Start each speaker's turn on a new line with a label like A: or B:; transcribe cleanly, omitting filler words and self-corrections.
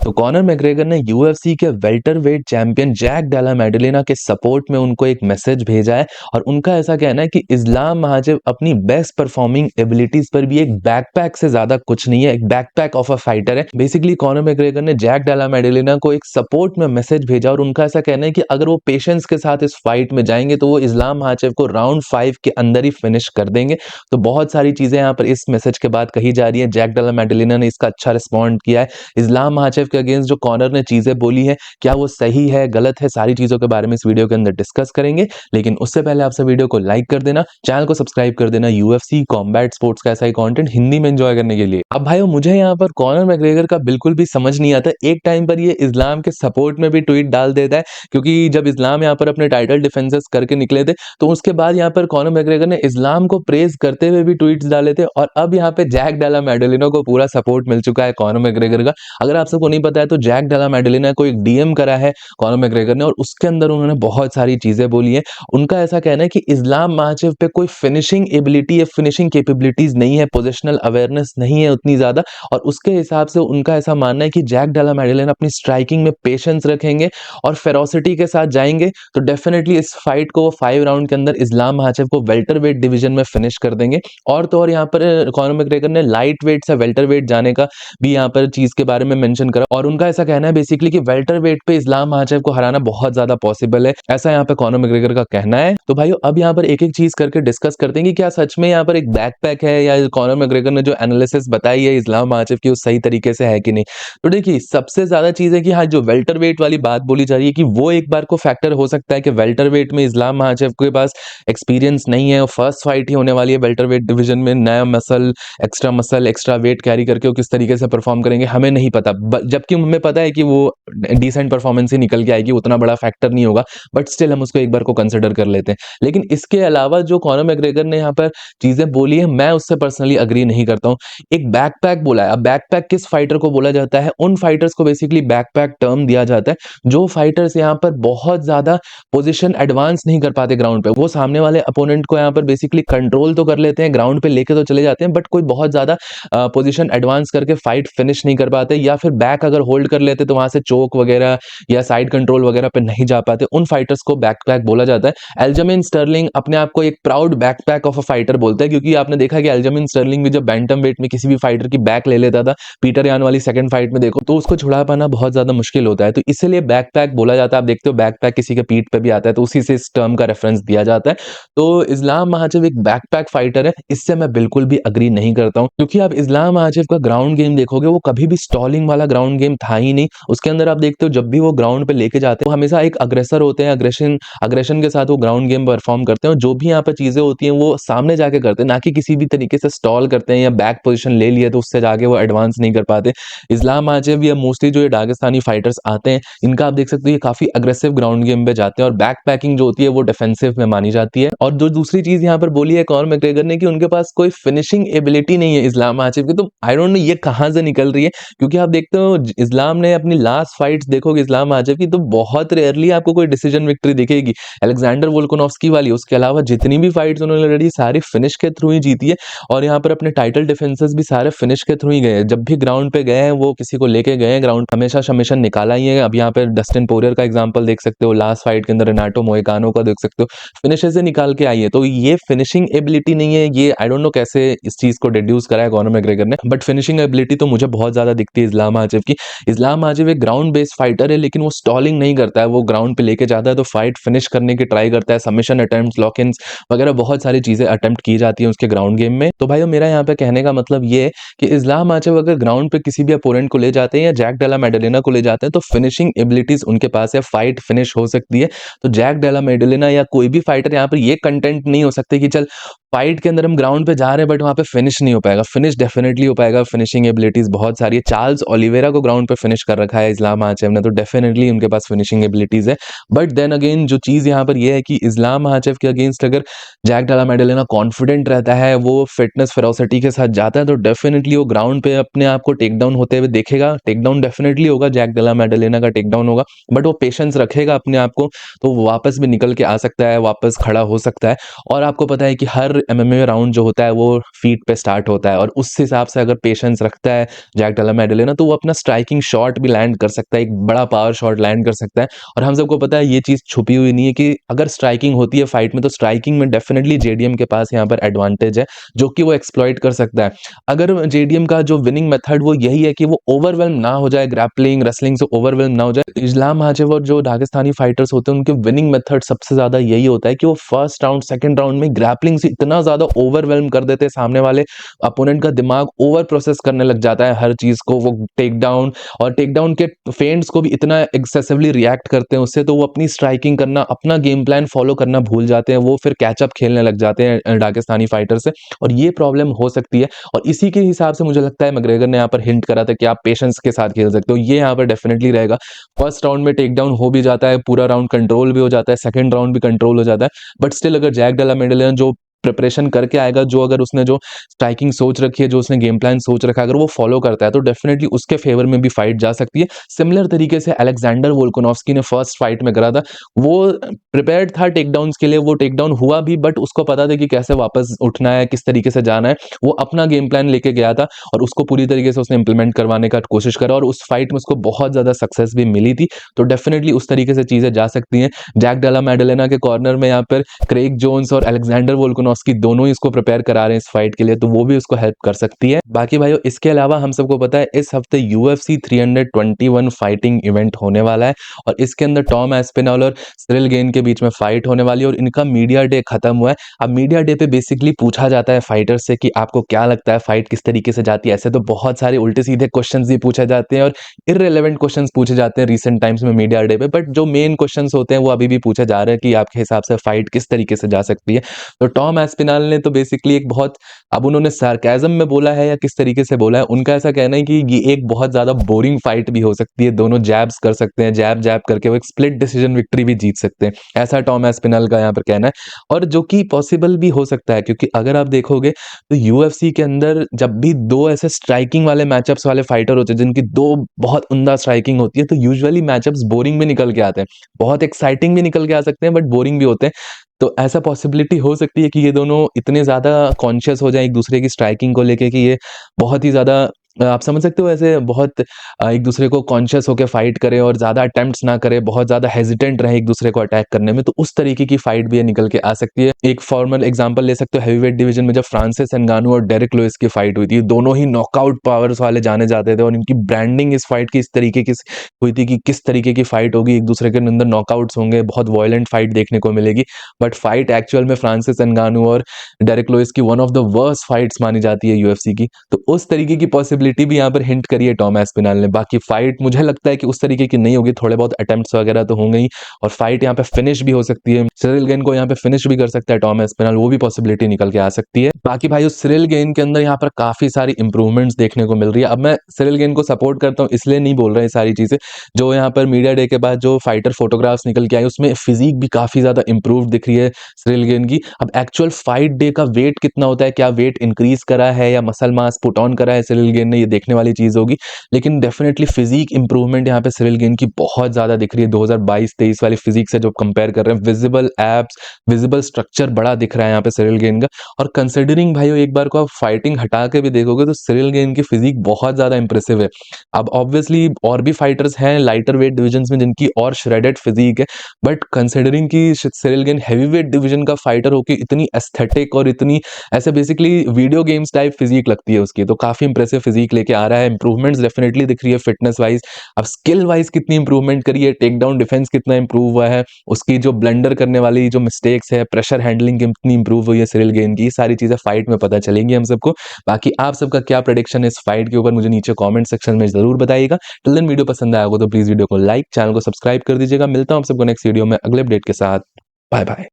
A: तो Conor McGregor ने UFC के वेल्टरवेट चैंपियन जैक डेला मेडलिना के सपोर्ट में उनको एक मैसेज भेजा है और उनका ऐसा कहना है कि इस्लाम महाजेव अपनी बेस्ट परफॉर्मिंग एबिलिटीज पर भी एक बैकपैक से ज्यादा कुछ नहीं है, एक बैकपैक ऑफ अ फाइटर है। बेसिकली कॉनर मैग्रेगर ने जैक डेला मेडलिना को एक सपोर्ट में मैसेज भेजा और उनका ऐसा कहना है कि अगर वो पेशेंस के साथ इस फाइट में जाएंगे तो वो इस्लाम महाजेव को राउंड 5 के अंदर ही फिनिश कर देंगे। तो बहुत सारी चीजें यहाँ पर इस मैसेज के बाद कही जा रही है। जैक डेला मेडलिना ने इसका अच्छा रिस्पॉन्ड किया है। इस्लाम महाजेव के अगेंस्ट जो कॉनर ने चीजें बोली है, क्या वो सही है गलत है, सारी चीजों के बारे में इस वीडियो के अंदर डिस्कस करेंगे। लेकिन उससे पहले आपसे वीडियो को लाइक कर देना, चैनल को सब्सक्राइब कर देना यूएफसी कॉम्बैट स्पोर्ट्स का ऐसा ही कंटेंट हिंदी में एंजॉय करने के लिए। अब भाइयों मुझे यहाँ पर कॉनर मैग्रेगर का बिल्कुल भी समझ नहीं आता। एक टाइम पर ये इस्लाम के सपोर्ट में भी ट्वीट डाल देता है, क्योंकि जब इस्लाम यहाँ पर अपने टाइटल डिफेंसेस करके निकले थे तो उसके बाद यहाँ पर कॉनर मैग्रेगर ने इस्लाम को प्रेज करते हुए भी ट्वीट्स डाले थे और अब यहाँ पे जैक डेला मेडलिना को पूरा सपोर्ट मिल चुका है कॉनर मैग्रेगर का। अगर आप सबको नहीं पता है तो जैक डेला मेडलिना को एक डीएम करा है कॉनर मैग्रेगर ने और उसके अंदर उन्होंने बहुत सारी चीजें बोली है। उनका ऐसा कहना है कि इस्लाम महाजेव पे कोई फिनिशिंग एबिलिटी या फिनिशिंग कैपेबिलिटीज नहीं है, पोजिशनल अवेयरनेस नहीं है उतनी ज्यादा, और उसके हिसाब से उनका ऐसा मानना है कि जैक डेला मेडलिना अपनी स्ट्राइकिंग में पेशेंस रखेंगे और फेरोसिटी के साथ जाएंगे तो डेफिनेटली इस फाइट को 5 राउंड के अंदर इस्लाम महाजेव को वेल्टरवेट डिवीजन में फिनिश कर देंगे। और तो और यहाँ पर कॉनर मैग्रेगर ने लाइट वेट से वेल्टरवेट जाने का भी यहाँ पर चीज के बारे में मेंशन करा और उनका ऐसा कहना है बेसिकली कि वेल्टरवेट पे इस्लाम महाजेव को हराना बहुत ज्यादा पॉसिबल है, ऐसा यहाँ पे कॉनर मैग्रेगर का कहना है। तो भाइयों अब यहाँ पर एक एक चीज करके डिस्कस करते हैं कि क्या सच में यहाँ पर एक बैकपैक है या कॉनर मैग्रेगर ने जो एनालिसिस बताई है इस्लाम महाजेव की वो सही तरीके से है कि नहीं। तो देखिए सबसे ज्यादा चीज है कि हाँ जो वेल्टरवेट वाली बात बोली जा रही है कि वो एक बार को फैक्टर हो सकता है कि वेल्टरवेट में इस्लाम महाजेव के पास एक्सपीरियंस नहीं है, फर्स्ट फाइट ही होने वाली है वेल्टरवेट डिवीजन में, नया मसल एक्स्ट्रा वेट कैरी करके वो किस तरीके से परफॉर्म करेंगे हमें नहीं पता, जबकि हमें पता है कि वो डिसेंट परफॉर्मेंस ही निकल के आएगी, उतना बड़ा फैक्टर नहीं होगा, बट स्टिल हम उसको एक बार को कंसिडर कर लेते हैं। लेकिन इसके अलावा जो कॉनर मैग्रेगर ने यहाँ पर चीजें बोली है मैं उससे पर्सनली अग्री नहीं करता हूँ। एक बैकपैक बोला है, अब बैकपैक किस फाइटर को बोला जाता है, उन फाइटर्स को बेसिकली बैकपैक टर्म दिया जाता है जो फाइटर्स यहाँ पर बहुत ज्यादा पोजीशन एडवांस नहीं कर पाते ग्राउंड पे, वो सामने वाले अपोनेंट को यहाँ पर बेसिकली कंट्रोल तो कर लेते हैं, ग्राउंड पे लेके तो चले जाते हैं, बट कोई बहुत ज्यादा पोजीशन एडवांस करके फाइट फिनिश नहीं कर पाते, या फिर बैक अगर होल्ड कर लेते तो वहां से चोक वगैरह या साइड कंट्रोल वगैरह पे नहीं जा पाते, उन फाइटर्स को बैकपैक बोला जाता है। एल्जमिन स्टर्लिंग अपने आप को एक proud backpack of a fighter बोलता है, क्योंकि आपने देखा कि एल्जमिन स्टर्लिंग भी जब बैंटम वेट में किसी भी फाइटर की बैक ले लेता था, पीटर यान वाली सेकंड फाइट में देखो तो उसको छुड़ा पाना बहुत ज्यादा मुश्किल होता है, तो इसलिए बैकपैक बोला जाता है। आप देखते हो बैकपैक किसी के पीठ पे भी आता है तो उसी से इस टर्म का रेफरेंस दिया जाता है। तो इस्लाम महाजेव एक बैकपैक फाइटर है, इससे मैं बिल्कुल भी अग्री नहीं करता हूं, क्योंकि आप इस्लाम महाजेव का ग्राउंड गेम देखोगे वो कभी भी स्टॉलिंग वाला ग्राउंड गेम था ही नहीं। उसके अंदर आप देखते हो जब भी वो ग्राउंड पे लेके जाते हैं वो हमेशा एक अग्रेसर होते हैं, अग्रेशन के साथ वो ग्राउंड गेम परफॉर्म करते हैं, और जो भी यहाँ पे चीजें होती हैं वो सामने जाके करते हैं, ना कि किसी भी तरीके से स्टॉल करते हैं या बैक पोजीशन ले लिए तो उससे जाके वो एडवांस नहीं कर पाते। इस्लाम महाजेव या मोस्टली जो ये दागिस्तानी फाइटर्स आते हैं इनका आप देख सकते हो ये काफी अग्रेसिव ग्राउंड गेम पे जाते हैं और बैक पैकिंग जो होती है वो डिफेंसिव में मानी जाती है। और जो दूसरी चीज यहाँ पर बोली है कॉनर मैग्रेगर ने कि उनके पास कोई फिनिशिंग एबिलिटी नहीं है इस्लाम महाजेव की, तो आई डोंट नो ये कहां से निकल रही है, क्योंकि आप देखते हो इस्लाम ने अपनी लास्ट फाइट्स देखोगे इस्लाम महाजेव की तो बहुत रेयरली आपको कोई डिसीजन विक्ट्री दिखेगी, अलेक्जेंडर वोल्कानोव्स्की वाली, उसके अलावा जितनी भी फाइट्स उन्होंने लड़ी सारी फिनिश के थ्रू ही जीती है, और यहाँ पर अपने टाइटल डिफेंसेस भी सारे फिनिश के थ्रू ही गए हैं। जब भी ग्राउंड पे गए हैं वो किसी को लेके गए हैं ग्राउंड, हमेशा सबमिशन निकाला ही है। अब यहाँ पे डस्टिन पोरियर का एग्जांपल देख सकते हो, लास्ट फाइट के अंदर रेनाटो मोइकानो का देख सकते हो, फिनिशेस से निकाल के आई है, तो ये फिनिशिंग एबिलिटी नहीं है, ये आई डोंट नो कैसे इस चीज को डिड्यूस करा है कॉनर मैग्रेगर ने, बट फिनिशिंग एबिलिटी तो मुझे बहुत ज्यादा दिखती है इस्लाम महाजेव की। इस्लाम महाजेव एक ग्राउंड बेस्ड फाइटर है, लेकिन वो स्टॉलिंग नहीं करता है, वो ग्राउंड पे लेके जाता है तो फाइट फिनिश करने की ट्राई करता है, सबमिशन अटेम्प्ट्स, लॉक इन्स वगैरह बहुत सारी चीजें अटेम्प्ट की जाती है उसके ग्राउंड गेम में। तो भाई मेरा यहाँ पे कहने का मतलब ये है कि इस्लाम महाजेव अगर ग्राउंड पे किसी भी अपोनेंट को ले जाते हैं या जैक डेला मेडलिना को ले जाते हैं तो फिनिशिंग एबिलिटीज उनके पास है, फाइट फिनिश हो सकती है। तो जैक डेला मेडलिना या कोई भी फाइटर यहाँ पर ये कंटेंट नहीं हो सकते कि चल फाइट के अंदर हम ग्राउंड पे जा रहे हैं बट वहां पे फिनिश नहीं हो पाएगा, फिनिश डेफिनेटली हो पाएगा, फिनिशिंग एबिलिटीज बहुत सारी है। चार्ल्स ओलिवेरा को ग्राउंड पे फिनिश कर रखा है इस्लाम महाजेव ने, तो डेफिनेटली उनके पास फिनिशिंग एबिलिटीज है। बट देन अगेन जो चीज यहाँ पर ये है कि इस्लाम महाजेव के अगेंस्ट अगर जैक डेला मेडलिना कॉन्फिडेंट रहता है, वो फिटनेस फेरोसिटी के साथ जाता है, तो डेफिनेटली वो ग्राउंड पे अपने आप को टेक डाउन होते हुए देखेगा, टेक डाउन डेफिनेटली होगा, जैक डेला मेडलिना का टेक डाउन होगा, बट वो पेशेंस रखेगा अपने आप को तो वो वापस भी निकल के आ सकता है, वापस खड़ा हो सकता है। और आपको पता है कि हर एमएमए राउंड जो होता है वो फीट पे स्टार्ट होता है, और उस हिसाब से अगर पेशेंस रखता है जैक डेला मेडलिना तो वो अपना स्ट्राइक स्ट्राइकिंग शॉट भी लैंड कर सकता है, एक बड़ा पावर शॉट लैंड कर सकता है। और हम सबको पता है ये चीज़ छुपी हुई नहीं है कि अगर स्ट्राइकिंग होती है फाइट में, तो स्ट्राइकिंग में डेफिनेटली जेडीएम के पास यहाँ पर एडवांटेज है, जो कि वो एक्सप्लॉइट कर सकता है। अगर जेडीएम का जो विनिंग मेथड वो यही है कि वो ओवरवेल्म ना हो जाए, ग्रैपलिंग रेसलिंग से ओवरवेल्म ना हो जाए। इस्लाम माचेव और जो दागिस्तानी फाइटर्स होते हैं, उनके विनिंग मेथड सबसे ज्यादा यही होता है कि वो फर्स्ट राउंड सेकंड राउंड में ग्रैपलिंग से इतना ज्यादा ओवरवेल्म कर देते हैं, सामने वाले अपोनेंट का दिमाग ओवर प्रोसेस करने लग जाता है हर चीज को। वो टेक डाउन और टेक डाउन के फेंट्स को भी इतना एक्सेसिवली रिएक्ट करते हैं उससे, तो वो अपनी स्ट्राइकिंग करना, अपना गेम प्लान फॉलो करना भूल जाते हैं। वो फिर कैचअप खेलने लग जाते हैं दागिस्तानी फाइटर से, और ये प्रॉब्लम हो सकती है। और इसी के हिसाब से मुझे लगता है मैग्रेगर ने यहाँ पर हिंट करा था कि आप पेशेंस के साथ खेल सकते हो। ये यहाँ पर डेफिनेटली रहेगा। फर्स्ट राउंड में टेक डाउन हो भी जाता है, पूरा राउंड कंट्रोल भी हो जाता है, सेकंड राउंड भी कंट्रोल हो जाता है, बट स्टिल अगर जैक डेला मेडेलियन जो प्रिपरेशन करके आएगा, जो अगर उसने जो स्ट्राइकिंग सोच रखी है, जो उसने गेम प्लान सोच रखा है, अगर वो फॉलो करता है, तो डेफिनेटली उसके फेवर में भी फाइट जा सकती है। सिमिलर तरीके से अलेक्जेंडर वोल्कानोव्स्की ने फर्स्ट फाइट में करा था, वो प्रिपेयर्ड था टेकडाउन्स के लिए, वो टेकडाउन हुआ भी, बट उसको पता था कि कैसे वापस उठना है, किस तरीके से जाना है। वो अपना गेम प्लान लेके गया था और उसको पूरी तरीके से उसने इंप्लीमेंट करवाने का कोशिश करा, और उस फाइट में उसको बहुत ज्यादा सक्सेस भी मिली थी। तो डेफिनेटली उस तरीके से चीजें जा सकती हैं। जैक डेला मेडेलिना के कॉर्नर में यहाँ पर क्रेग जोन्स और अलेक्जेंडर वोल्कानोव्स्की दोनों ही इसको प्रिपेयर करा रहे हैं इस फाइट के लिए, तो वो भी उसको हेल्प कर सकती है। बाकी भाइयों, इसके अलावा हम सबको पता है इस हफ्ते UFC 321 फाइटिंग इवेंट होने वाला है, और इसके अंदर टॉम एस्पिनॉल और सिरिल गेन के बीच में फाइट होने वाली है, और इनका मीडिया डे खत्म हुआ है। अब मीडिया डे पे बेसिकली पूछा जाता है फाइटर से कि आपको क्या लगता है फाइट किस तरीके से जाती है। ऐसे तो बहुत सारे उल्टे सीधे क्वेश्चंस भी पूछे जाते हैं और इररिलेवेंट क्वेश्चंस पूछे जाते हैं रिसेंट टाइम्स में मीडिया डे पे, बट जो मेन क्वेश्चंस होते हैं वो अभी भी पूछे जा रहे हैं कि आपके हिसाब से फाइट किस तरीके से जा सकती है। तो टॉम एस्पिनॉल ने तो बेसिकली एक बहुत, अब उन्होंने सार्केज्म में बोला है या किस तरीके से बोला है, उनका ऐसा कहना है कि ये एक बहुत ज्यादा बोरिंग फाइट भी हो सकती है, दोनों जैब्स कर सकते हैं, जैब जैब करके वो एक स्प्लिट डिसीजन विक्ट्री भी जीत सकते हैं, ऐसा टॉम एस्पिनॉल का यहाँ पर कहना है। और जो कि पॉसिबल भी हो सकता है, क्योंकि अगर आप देखोगे तो यूएफसी के अंदर जब भी दो ऐसे स्ट्राइकिंग वाले मैचअप्स वाले फाइटर होते हैं जिनकी दो बहुत उम्दा स्ट्राइकिंग होती है, तो यूजुअली मैचअप्स बोरिंग भी निकल के आते हैं, बहुत एक्साइटिंग भी निकल के आ सकते हैं, बट बोरिंग भी होते हैं। तो ऐसा पॉसिबिलिटी हो सकती है कि ये दोनों इतने ज़्यादा कॉन्शियस हो जाएं एक दूसरे की स्ट्राइकिंग को लेके कि ये बहुत ही ज़्यादा, आप समझ सकते हो, ऐसे बहुत एक दूसरे को कॉन्शियस होकर फाइट करें और ज़्यादा अटेम्प्ट्स ना करें, बहुत ज़्यादा हेजिटेंट रहे एक दूसरे को अटैक करने में, तो उस तरीके की फाइट भी ये निकल के आ सकती है। एक फॉर्मल एग्जांपल ले सकते हो, हैवीवेट डिवीजन में जब फ्रांसिस एंगानू और डेरिक लुइस की फाइट हुई थी, दोनों ही नॉकआउट पावर्स वाले जाने जाते थे, और इनकी ब्रांडिंग इस फाइट की इस तरीके की हुई थी कि किस तरीके की फाइट होगी, एक दूसरे के अंदर नॉकआउट्स होंगे, बहुत वायलेंट फाइट देखने को मिलेगी। बट फाइट एक्चुअल में फ्रांसिस एंगानू और डेरिक लुइस की one of the worst fights मानी जाती है यूएफसी की, तो उस तरीके की पॉसिबिलिटी भी यहाँ पर हिंट करी है टॉम एस्पिनॉल ने। बाकी फाइट मुझे लगता है कि उस तरीके की नहीं होगी, थोड़े बहुत अटेम्प्ट्स वगैरह तो होंगे ही, और फाइट यहाँ पे फिनिश भी हो सकती है, सिरिल गेन को यहाँ पे फिनिश भी कर सकता है टॉम एस्पिनॉल, वो भी पॉसिबिलिटी निकल के आ सकती है। बाकी भाई उस सिरिल गेन के अंदर यहाँ पर काफी सारी इंप्रूवमेंट्स देखने को मिल रही है। अब मैं सिरिल गेन को सपोर्ट करता हूँ इसलिए नहीं बोल रहा है सारी चीजें, जो यहाँ पर मीडिया डे के बाद जो फाइटर फोटोग्राफ्स निकल के आई उसमें फिजिक भी काफी ज्यादा इंप्रूव दिख रही है सिरिल गेन की। अब एक्चुअल फाइट डे का वेट कितना होता है, क्या वेट इंक्रीज करा है या मसल मास पुट ऑन करा है सिरिल गेन ने, ये देखने वाली चीज होगी। लेकिन डेफिनेटली फिजिक इंप्रूवमेंट यहाँ पे सिरिल गेन की बहुत ज्यादा दिख रही है 2022-23 वाली फिजिक से जो कंपेयर कर रहे हैं। विजिबल एब्स, विजिबल स्ट्रक्चर बड़ा दिख रहा है यहाँ पे सिरिल गेन का। और कंसिडरिंग भाइयों एक बार को आप फाइटिंग हटा के भी देखोगे तो सिरिल गेन की फिजिक बहुत ज्यादा इंप्रेसिव है। अब ऑब्वियसली और भी फाइटर्स हैं लाइटर वेट डिविजन में जिनकी और श्रेडेड फिजिक है, बट कंसिडरिंग की Ciryl Gane heavyweight division का फाइटर होकर इतनी एस्थेटिक और इतनी ऐसे basically video games type physique लगती है उसकी, तो काफी इंप्रेसिव फिजिक लेके आ रहा है। इंप्रूवमेंट्स डेफिनेटली दिख रही है फिटनेस वाइज। अब स्किल वाइज कितनी इंप्रूवमेंट करी है, टेक डाउन डिफेंस कितना इंप्रूव हुआ है, उसकी जो ब्लंडर करने वाली जो मिस्टेक्स है, प्रेशर हैंडलिंग कितनी इंप्रूव हुई है सिरिल गेन की, सारी चीजें फाइट में पता चलेंगी हम सबको। बाकी आप सबका क्या प्रेडिक्शन है इस फाइट के ऊपर मुझे नीचे कॉमेंट सेक्शन में जरूर बताइएगा। टिल देन वीडियो पसंद आया हो तो प्लीज वीडियो को लाइक, चैनल को सब्सक्राइब कर दीजिएगा। मिलता हूं आप सबको नेक्स्ट वीडियो में अगले अपडेट के साथ। Bye bye.